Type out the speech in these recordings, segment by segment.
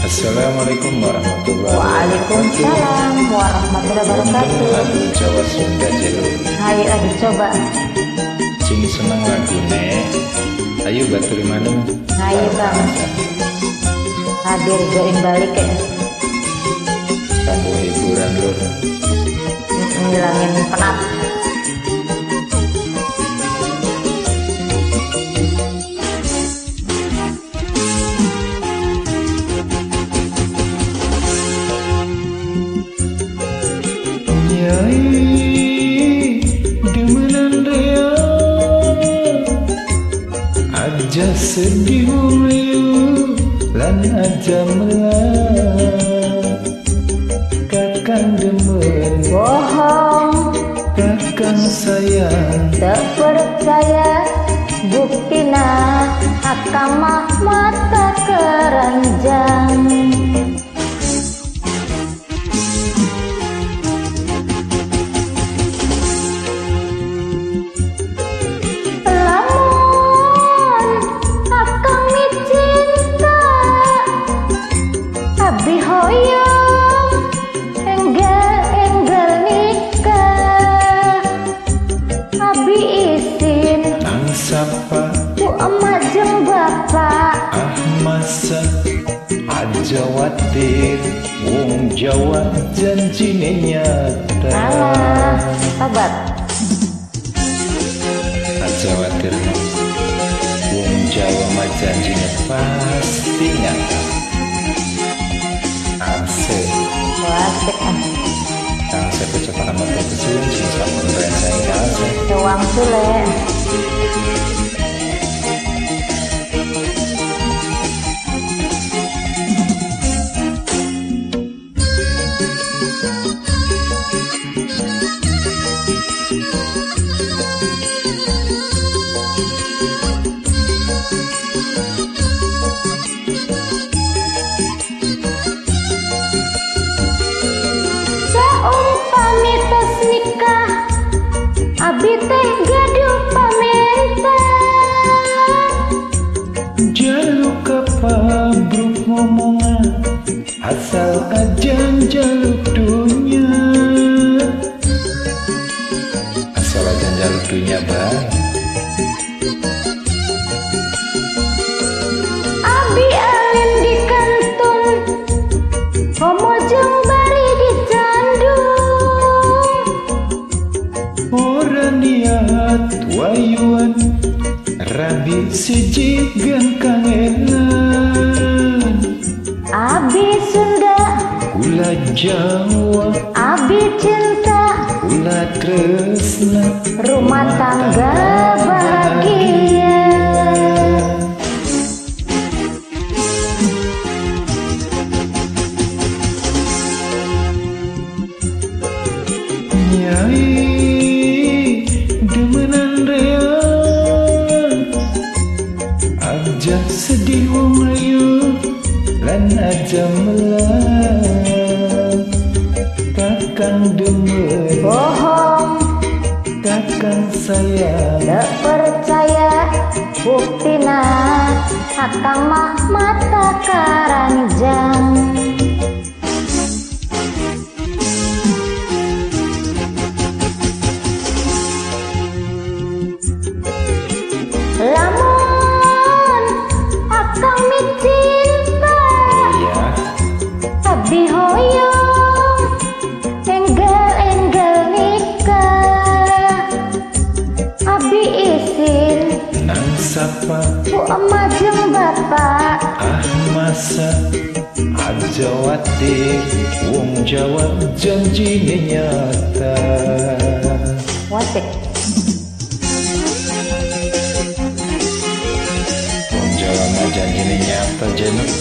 Assalamualaikum warahmatullahi wabarakatuh. Waalaikumsalam warahmatullahi wabarakatuh. Lagu Jawa Sunda Jero. Ayo adi coba. Sing seneng lagune. Ayo baturi manung. Ayo bang. Hadir join balik ya. Kanggo hiburan lur. Ngilangin penat. Nyai demenan rea aja sedih uriu lan aja melah kakang demen Bohong, kakang sayang tak percaya. Buktina akamah mata keranjang. Sapa ku emak jeung bapak masa aja watir wong Jawa janjine nyata. alah sabar Aja watir wong Jawa mah janjine pasti nyata. Asik wasik Asik kecepatan motor kesun sing sampun rencang asik uang sule. Saumpami tos nikah abi teh gaduh pamenta. jaluk pabruk ngomongan asal ajan jaluk dunia. Asal ajan jaluk dunia bang. Abi alin di kantung homo jeung bari di candung. Ora niat wayuan rabi sejigan kangenan. Abi Sunda, Kula Jawa, abi cinta, kula tresna, rumah tangga bahagia. Nyai demenan rea aja sedih wong ayu lan aja melah kakang demen Bohong, kakang sayang tak percaya. Buktina akang mah mata karanjang. Lamun akang micinta ya abi hoyong enggal nikah. Abi izin nang sapa ku emak jeung bapak masa aja watir wong Jawa janjine nyata. wasik. Wong Jawa mah janjine nyata jeneng.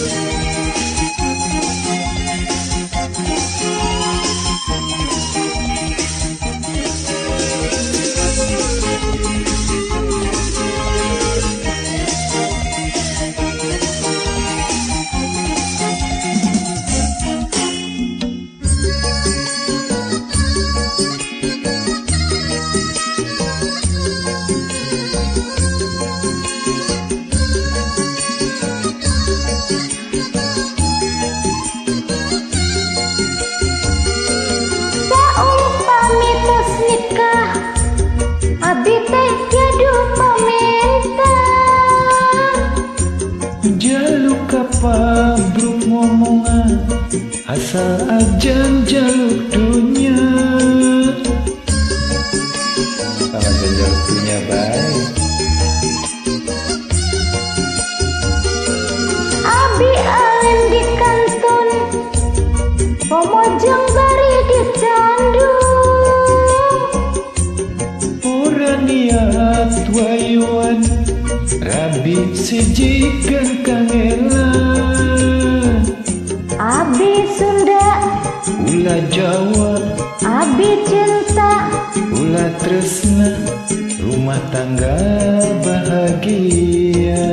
jaluk apa bruk ngomongan, asal ajan jaluk dunia. Asal ajan jaluk dunia baik. Abi alen di kanton, pomojong bari di candu. Ora niat wayuan, rabi sejikan kangelan. Abi Sunda, Ulah Jawa, abi cinta, ulah tresna, rumah tangga bahagia.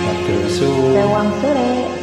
Matur suwun. Lewang sore.